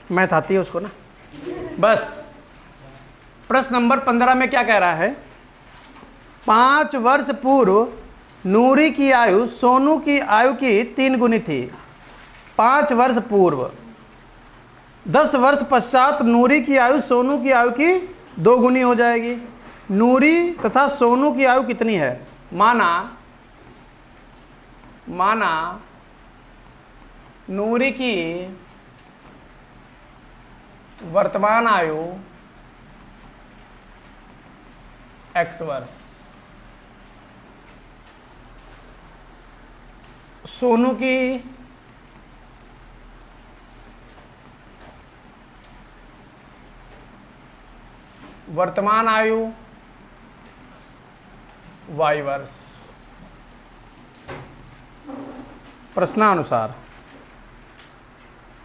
Math आती है उसको ना। बस प्रश्न नंबर 15 में क्या कह रहा है, 5 वर्ष पूर्व नूरी की आयु सोनू की आयु की 3 गुनी थी। 5 वर्ष पूर्व, 10 वर्ष पश्चात नूरी की आयु सोनू की आयु की 2 गुनी हो जाएगी। नूरी तथा सोनू की आयु कितनी है? माना नूरी की वर्तमान आयु x वर्ष, सोनू की वर्तमान आयु y वर्ष। प्रश्नानुसार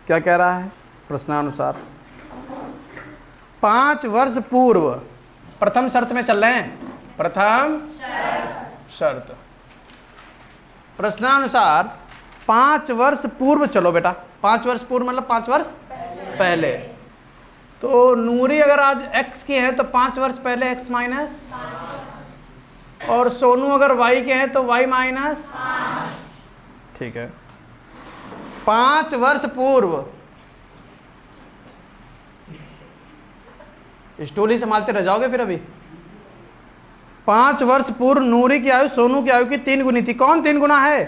क्या कह रहा है? प्रश्नानुसार 5 वर्ष पूर्व, प्रथम शर्त में चल रहे हैं, प्रथम शर्त। प्रश्नानुसार 5 वर्ष पूर्व, चलो बेटा 5 वर्ष पूर्व मतलब 5 वर्ष पहले। तो नूरी अगर आज x की है तो 5 वर्ष पहले x माइनस, और सोनू अगर y के हैं तो y माइनस। ठीक है, 5 वर्ष पूर्व, स्टूल ही संभालते रह जाओगे फिर अभी। 5 वर्ष पूर्व नूरी की आयु सोनू की आयु की 3 गुनी थी। कौन 3 गुना है?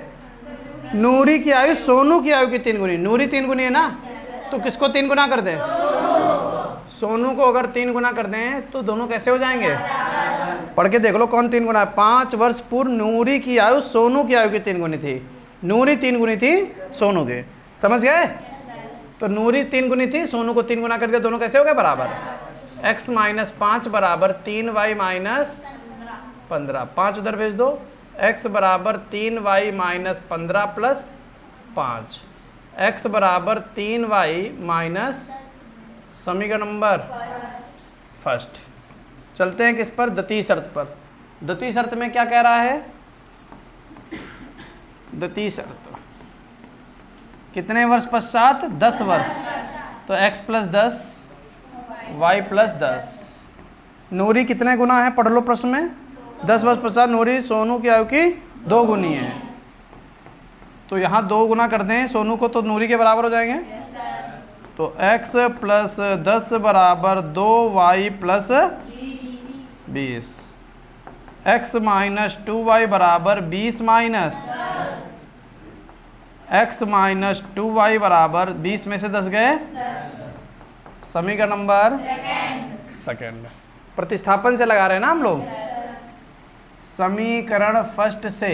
नूरी की आयु सोनू की आयु की 3 गुनी। नूरी 3 गुनी है ना, तो किसको 3 गुना कर दें? सोनू को अगर 3 गुना कर दें तो दोनों कैसे हो जाएंगे? पढ़ के देख लो कौन 3 गुना है। 5 वर्ष पूर्व नूरी की आयु सोनू की आयु की 3 गुनी थी। नूरी 3 गुनी थी सोनू के, समझ गए? तो नूरी 3 गुनी थी, सोनू को 3 गुना कर दिया, दोनों कैसे हो गए? बराबर। x माइनस 5 बराबर 3y माइनस 15। 5 उधर भेज दो। x बराबर 3y माइनस 15 प्लस 5। x बराबर 3y माइनस, समीकरण नंबर फर्स्ट। चलते हैं किस पर? द्वितीय शर्त पर। द्वितीय शर्त में क्या कह रहा है? द्वितीय शर्त, कितने वर्ष पश्चात? 10 वर्ष। तो x प्लस 10 y प्लस 10। नूरी कितने गुना है? पढ़ लो प्रश्न में। 10 वर्ष पश्चात नूरी सोनू की आयु की 2 गुनी है। तो यहाँ 2 गुना कर दें सोनू को तो नूरी के बराबर हो जाएंगे। तो x प्लस 10 बराबर 2y plus 20। x minus 2y बराबर 20 माइनस x माइनस 2y बराबर 20 में से 10 गए, समीकरण नंबर सेकंड। प्रतिस्थापन से लगा रहे हैं ना हम लोग। समीकरण फर्स्ट से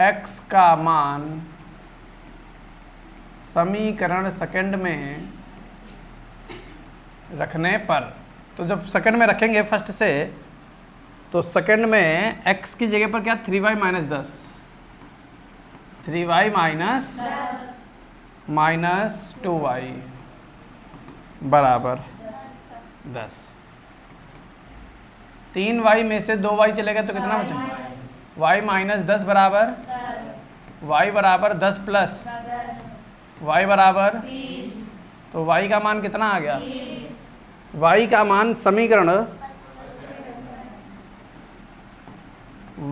x का मान समीकरण सेकंड में रखने पर, तो जब सेकंड में रखेंगे फर्स्ट से, तो सेकंड में x की जगह पर क्या? 3y minus 10, 3y minus 2y बराबर 10। 3y में से 2y चलेगा तो कितना बचा? y माइनस 10 बराबर, y बराबर 10 प्लस y बराबर, तो y का मान कितना आ गया? y का मान समीकरण,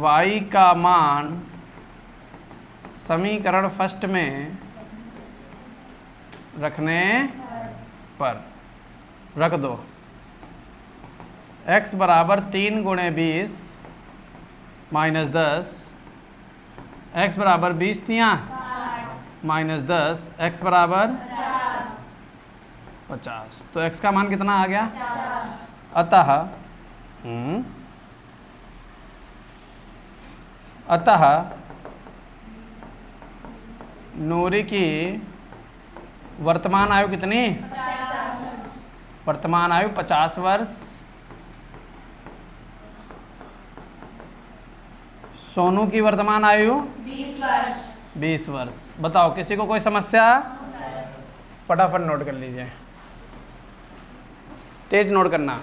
y का मान समीकरण फर्स्ट में रखने पर रख दो। x बराबर 3 गुणे 20 माइनस 10, x बराबर 20 तियाँ माइनस 10, x बराबर 50। तो x का मान कितना आ गया? अतः नूरी की वर्तमान आयु कितनी? वर्तमान आयु 50 वर्ष। सोनू की वर्तमान आयु 20 वर्ष। बताओ किसी को कोई समस्या? फटाफट नोट कर लीजिए, तेज नोट करना।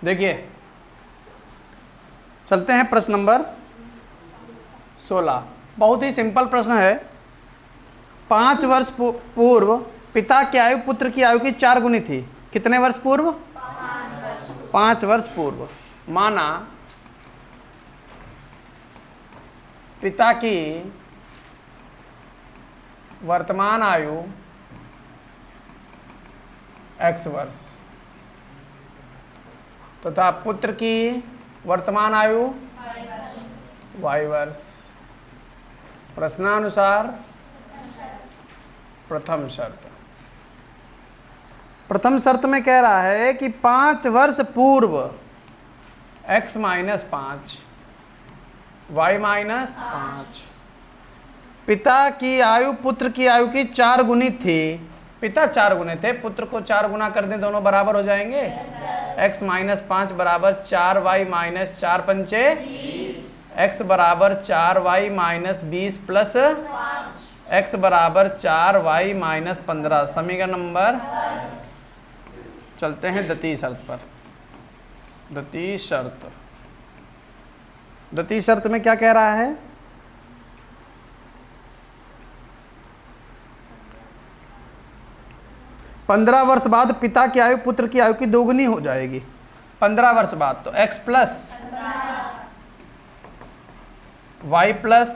देखिए चलते हैं प्रश्न नंबर 16। बहुत ही सिंपल प्रश्न है। 5 वर्ष पूर्व पिता की आयु पुत्र की आयु की 4 गुनी थी। कितने वर्ष पूर्व? 5 वर्ष पूर्व। माना पिता की वर्तमान आयु x वर्ष तथा पुत्र की वर्तमान आयु y वर्ष। प्रश्नानुसार प्रथम शर्त। प्रथम शर्त में कह रहा है कि 5 वर्ष पूर्व x माइनस 5 y माइनस 5 पिता की आयु पुत्र की आयु की 4 गुनी थी। पिता 4 गुने थे, पुत्र को 4 गुना कर दें, दोनों बराबर हो जाएंगे। x माइनस 5 बराबर 4y माइनस 4 पंचे x बराबर 4y माइनस 20 प्लस x बराबर 4y माइनस 15। समीकरण नंबर। चलते हैं द्वितीय शर्त पर। द्वितीय शर्त। द्वितीय शर्त में क्या कह रहा है? पंद्रह वर्ष बाद पिता की आयु पुत्र की आयु की 2 गुनी हो जाएगी। 15 वर्ष बाद तो x प्लस y प्लस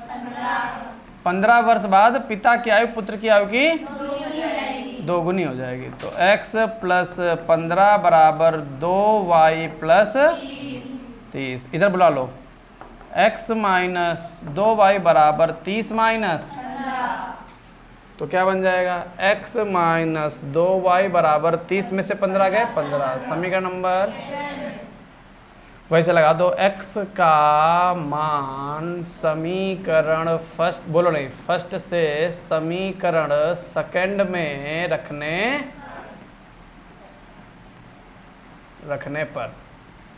15 वर्ष बाद पिता की आयु पुत्र की आयु की 2 गुनी हो जाएगी। तो x प्लस 15 बराबर 2y प्लस 30। इधर बुला लो। x माइनस 2y बराबर 30 माइनस, तो क्या बन जाएगा? x माइनस 2y बराबर 30 में से 15 गए 15। समीकरण नंबर। वैसे लगा दो। x का मान समीकरण फर्स्ट, बोलो नहीं, फर्स्ट से समीकरण सेकंड में रखने पर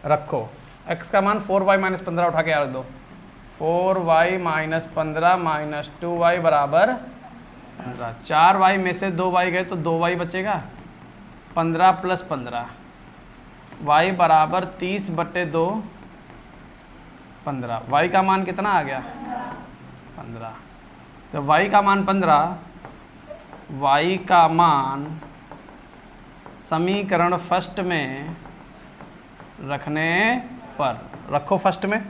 रखो। x का मान 4y माइनस 15 उठा के रख दो। 4y माइनस 15 माइनस 2y बराबर 15। 4y में से 2y गए तो 2y बचेगा। 15 प्लस 15 y बराबर 30 बटे 2 15। y का मान कितना आ गया? 15। तो y का मान 15, y का मान समीकरण फर्स्ट में रखने पर रखो। फर्स्ट में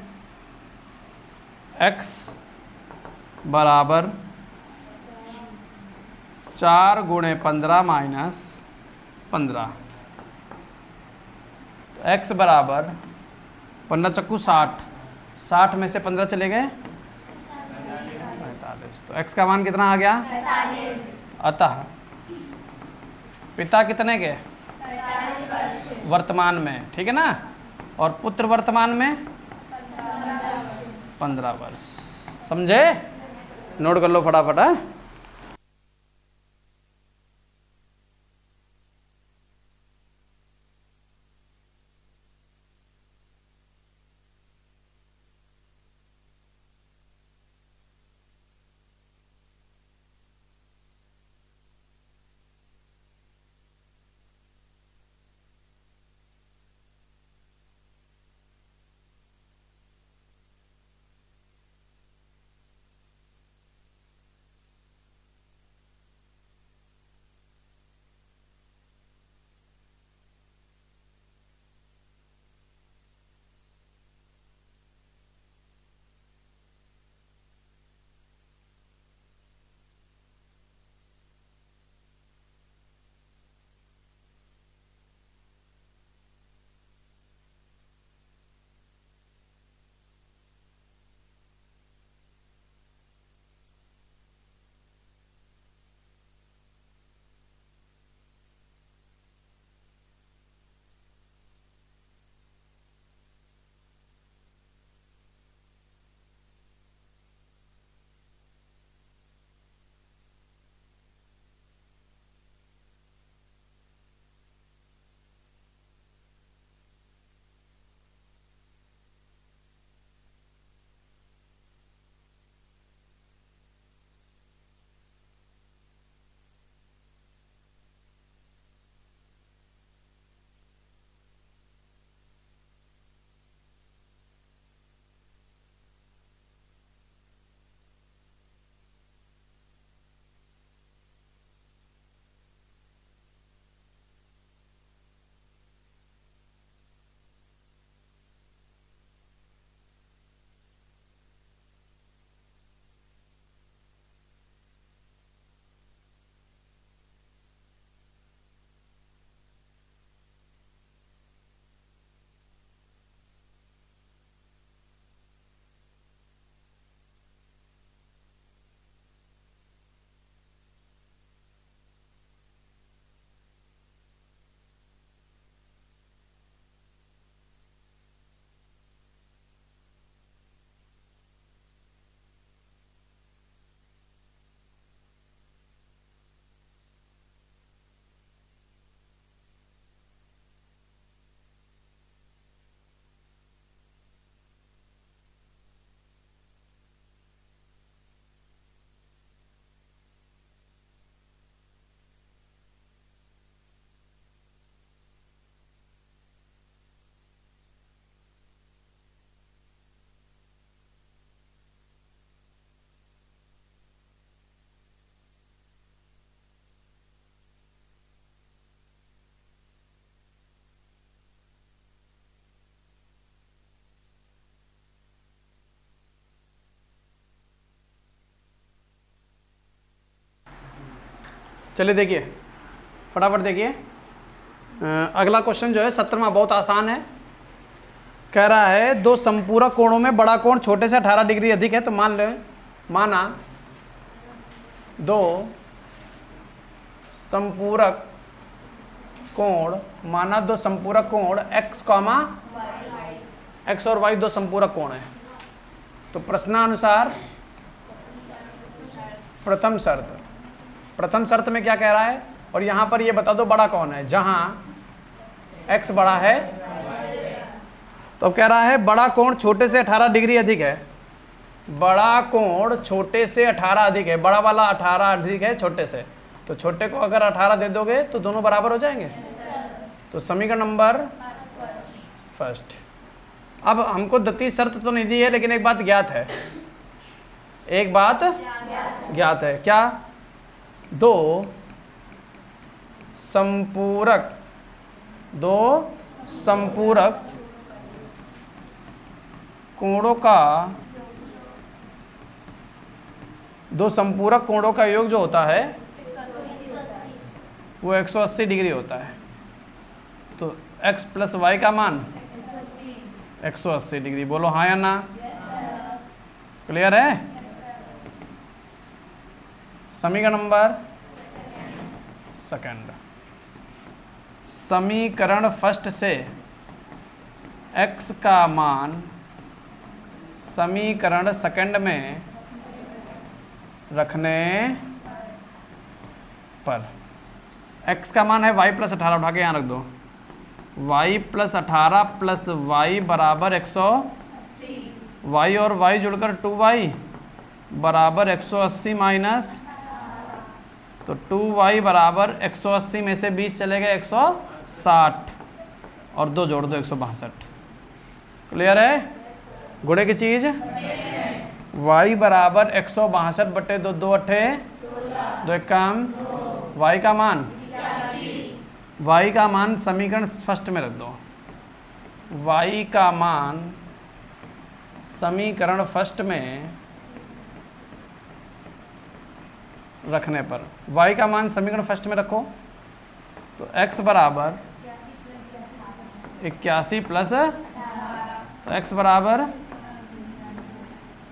x बराबर 4 गुणे 15 माइनस 15। तो x बराबर 15 चक्कू 60, 60 में से 15 चले गए 45। तो x का मान कितना आ गया? 45। अतः पिता कितने के? 45 वर्ष वर्तमान में, ठीक है ना, और पुत्र वर्तमान में 15 वर्ष। समझे? नोट कर लो फटाफट। चलिए देखिए फटाफट देखिए। अगला क्वेश्चन जो है 17वां बहुत आसान है। कह रहा है दो संपूरक कोणों में बड़ा कोण छोटे से 18 डिग्री अधिक है। तो माना दो संपूरक कोण x कॉमा x और y दो संपूरक कोण है। तो प्रश्नानुसार प्रथम शर्त में क्या कह रहा है, और यहां पर ये बता दो बड़ा कौन है, जहां x बड़ा है। तो अब कह रहा है बड़ा कोण छोटे से 18 डिग्री अधिक है। बड़ा कोण छोटे से 18 अधिक है, बड़ा वाला 18 अधिक है छोटे से। तो छोटे को अगर 18 दे दोगे तो दोनों बराबर हो जाएंगे। तो समीकरण नंबर फर्स्ट। अब हमको द्वितीय शर्त तो नहीं दी है, लेकिन एक बात ज्ञात है, क्या? दो संपूरक कोणों का योग जो होता है वो 180 डिग्री होता है। तो x प्लस वाई का मान 180 डिग्री। बोलो हाँ या ना? क्लियर है? समीकरण नंबर सेकंड। समीकरण फर्स्ट से x का मान समीकरण सेकंड में रखने पर x का मान है y प्लस 18, उठा के यहाँ रख दो। y प्लस 18 प्लस y बराबर 180, y और y जुड़कर 2y बराबर 180 माइनस, तो 2y बराबर 180 में से 20 चले गए 160 और 2 जोड़ दो 162। क्लियर है? गुणे की चीज y बराबर 162 बटे 2, 2 अट्ठे 2 एक काम, y का मान समीकरण फर्स्ट में रख दो। y का मान समीकरण फर्स्ट में रखने पर, y का मान समीकरण फर्स्ट में रखो तो x बराबर 81 प्लस, तो x बराबर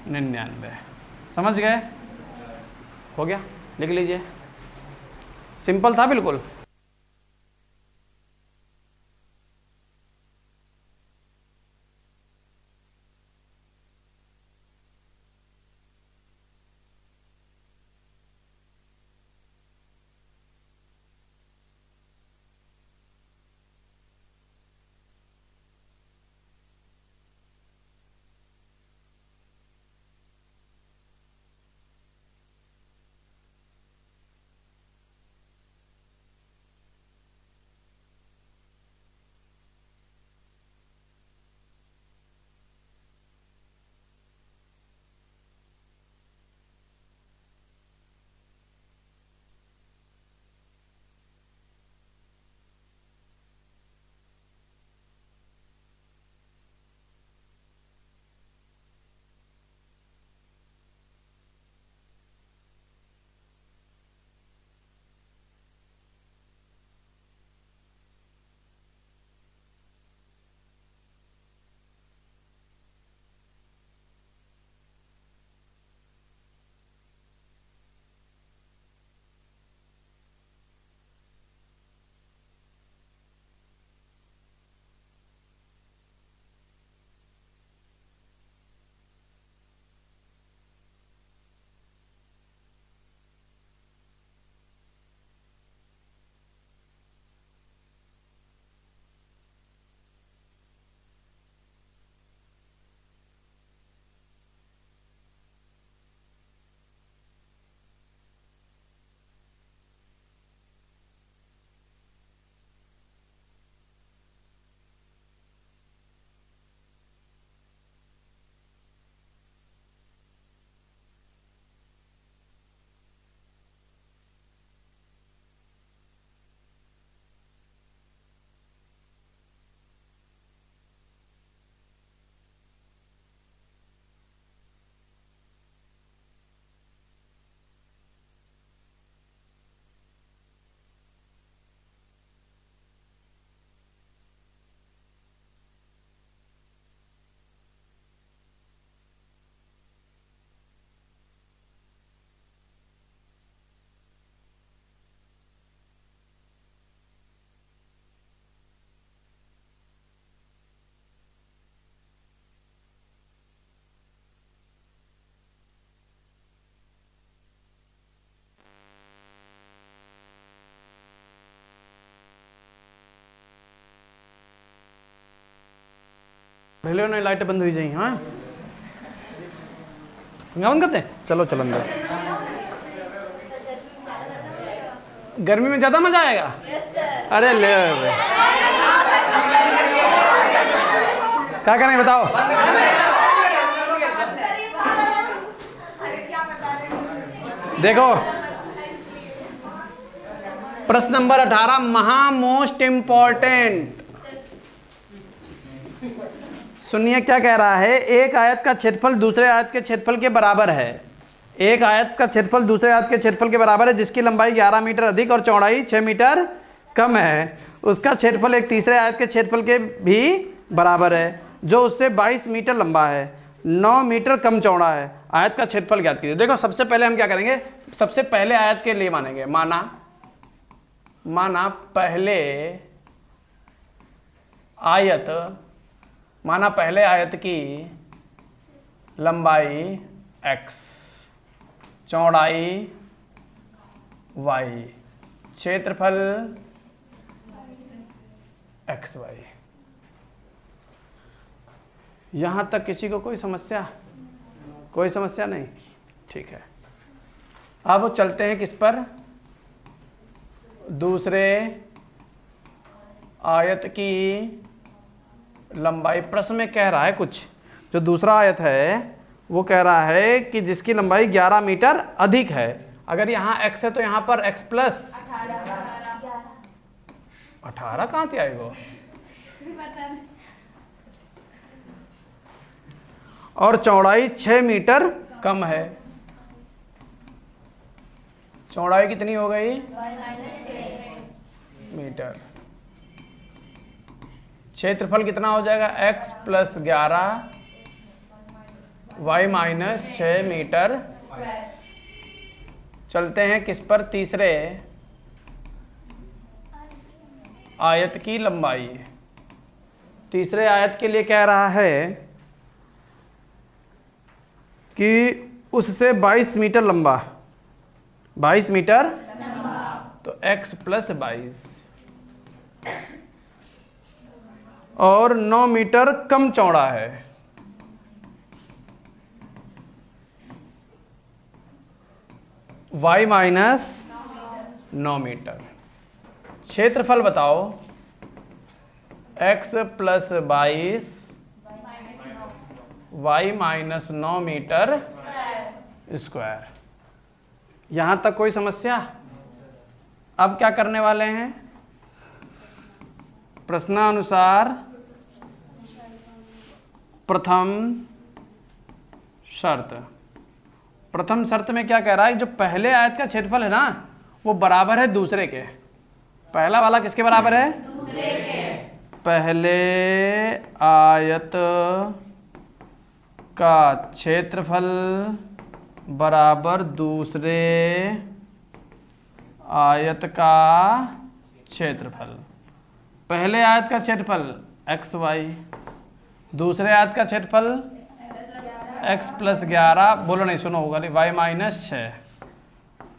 99। समझ गए? हो गया? लिख लीजिए। सिंपल था बिल्कुल। पहले उन्हें लाइटें बंद हुई जाइए। हाँ बंद करते हैं, चलो चलो अंदर। गर्मी में ज्यादा मजा आएगा। अरे ले क्या करें बताओ। देखो प्रश्न नंबर 18 महा मोस्ट इंपॉर्टेंट। सुनिए क्या कह रहा है। एक आयत का क्षेत्रफल दूसरे आयत के क्षेत्रफल के बराबर है। एक आयत का क्षेत्रफल दूसरे आयत के क्षेत्रफल के बराबर है जिसकी लंबाई 11 मीटर अधिक और चौड़ाई 6 मीटर कम है। उसका क्षेत्रफल एक तीसरे आयत के क्षेत्रफल के भी बराबर है जो उससे 22 मीटर लंबा है, 9 मीटर कम चौड़ा है। आयत का क्षेत्रफल ज्ञात कीजिए। देखो सबसे पहले हम क्या करेंगे, सबसे पहले आयत के लिए मानेंगे। माना पहले आयत की लंबाई x, चौड़ाई y, क्षेत्रफल xy। यहां तक किसी को कोई समस्या नहीं? ठीक है। अब चलते हैं किस पर, दूसरे आयत की लंबाई। प्रश्न में कह रहा है कुछ, जो दूसरा आयत है वो कह रहा है कि जिसकी लंबाई 11 मीटर अधिक है। अगर यहाँ x है तो यहाँ पर x प्लस 18 कहाँ से आएगा। और चौड़ाई 6 मीटर कम है। चौड़ाई कितनी हो गई, मीटर। क्षेत्रफल कितना हो जाएगा, x plus 11 y minus 6 meter. चलते हैं किस पर, तीसरे आयत की लंबाई। तीसरे आयत के लिए कह रहा है कि उससे 22 मीटर लंबा, 22 मीटर तो x प्लस 22 और 9 मीटर कम चौड़ा है। y minus 9 meter. क्षेत्रफल बताओ, x plus 22 y minus 9 meter square. यहां तक कोई समस्या? अब क्या करने वाले हैं, प्रश्नानुसार प्रथम शर्त में क्या कह रहा है, जो पहले आयत का क्षेत्रफल है ना वो बराबर है दूसरे के। पहला वाला किसके बराबर है, दूसरे के। पहले आयत का क्षेत्रफल बराबर दूसरे आयत का क्षेत्रफल। पहले आयत का क्षेत्रफल xy, दूसरे आयत का क्षेत्रफल x प्लस 11, बोलो नहीं सुनो होगा, y माइनस 6।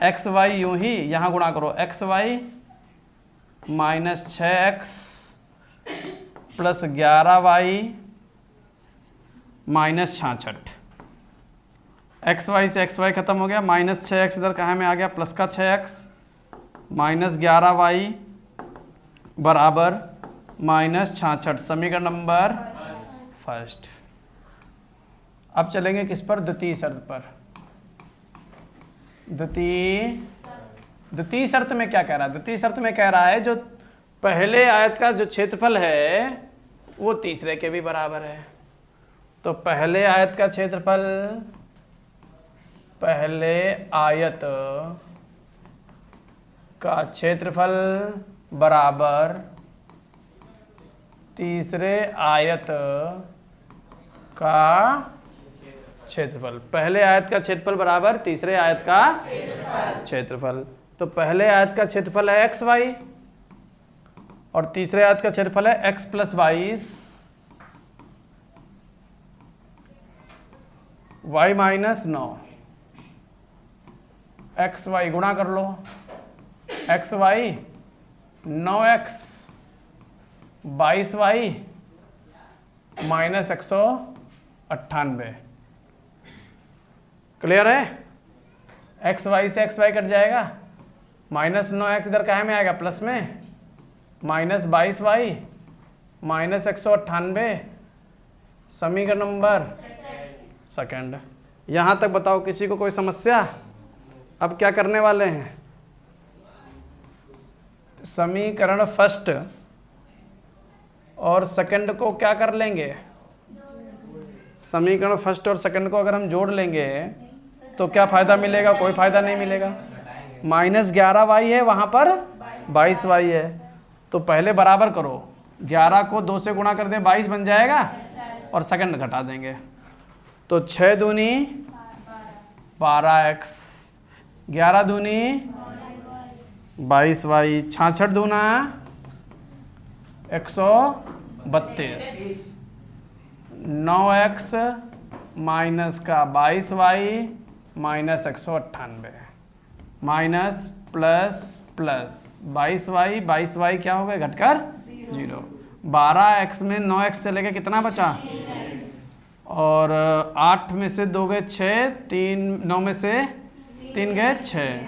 xy यूं ही यहाँ गुणा करो, xy minus 6x plus 11y minus 66। xy से xy खत्म हो गया, माइनस 6x इधर कहाँ में आ गया, प्लस का 6x माइनस 11y बराबर माइनस 66। समीकरण नंबर फर्स्ट। अब चलेंगे किस पर, द्वितीय शर्त पर। द्वितीय शर्त में क्या कह रहा है, द्वितीय शर्त में कह रहा है जो पहले आयत का जो क्षेत्रफल है वो तीसरे के भी बराबर है। तो पहले आयत का क्षेत्रफल, पहले आयत का क्षेत्रफल बराबर तीसरे आयत का क्षेत्रफल। पहले आयत का क्षेत्रफल बराबर तीसरे आयत का क्षेत्रफल। तो पहले आयत का क्षेत्रफल है xy और तीसरे आयत का क्षेत्रफल है x plus 22 y minus 9। xy गुणा कर लो, xy 9x 22y minus 198। Clear है? एक्स वाई से एक्स वाई कट जाएगा, माइनस 9x इधर काहे में आएगा, प्लस में, माइनस 22y माइनस 198, समीकरण नंबर सेकंड। यहाँ तक बताओ किसी को कोई समस्या? अब क्या करने वाले हैं, समीकरण फर्स्ट और सेकंड को क्या कर लेंगे, समीकरण फर्स्ट और सेकंड को अगर हम जोड़ लेंगे तो क्या फ़ायदा मिलेगा, कोई फ़ायदा नहीं मिलेगा। माइनस 11y है, वहाँ पर 22y है, तो पहले बराबर करो, 11 को 2 से गुणा कर दें 22 बन जाएगा और सेकंड घटा देंगे, तो 6 दूनी 12x, 11 दूनी 22y, 66 दूना 132, 9x माइनस का 22y minus 198, minus plus plus 22y क्या हो गए घटकर 0, 12x में 9x चले गए, कितना बचा, और 8 में से 2 गए 6, 3 9 में से 3 गए 6,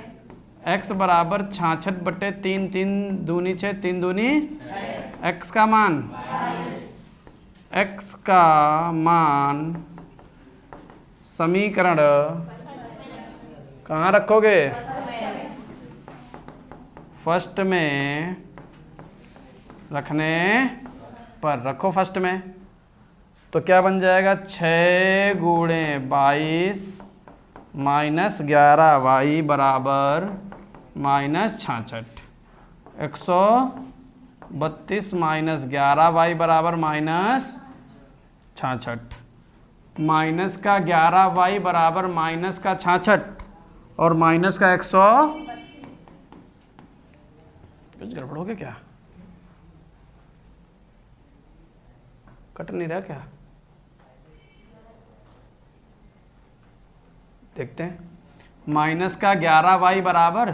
x बराबर 66/3, 3 दूनी 6, 3 दूनी, x का मान, x का मान समीकरण कहाँ रखोगे, फर्स्ट में रखने पर रखो, फर्स्ट में, तो क्या बन जाएगा, 6 गुणे 22 माइनस 11y बराबर माइनस 66, 132 माइनस 11y बराबर माइनस 66, माइनस का 11y बराबर माइनस का 66 और माइनस का 100, कुछ गड़बड़ हो गया क्या, कट नहीं रहा क्या, देखते हैं। माइनस का 11y बराबर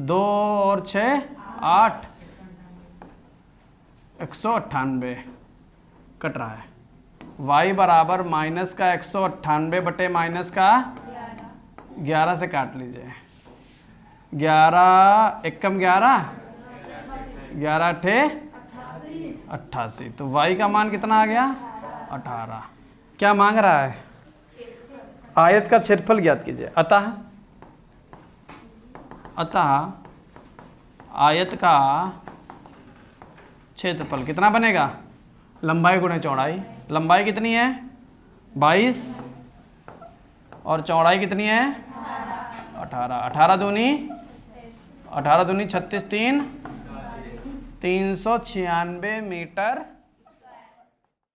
2 और 6 8, 198 कट रहा है, y बराबर माइनस का 198 बटे माइनस का 11 से काट लीजिए, 11 एकम 11, 11 ठे 88, तो y का मान कितना आ गया 18। क्या मांग रहा है, आयत का क्षेत्रफल ज्ञात कीजिए, अतः आयत का क्षेत्रफल कितना बनेगा, लंबाई गुणे चौड़ाई, लंबाई कितनी है 22 और चौड़ाई कितनी है 18, 18 दूनी 36, 3 396 मीटर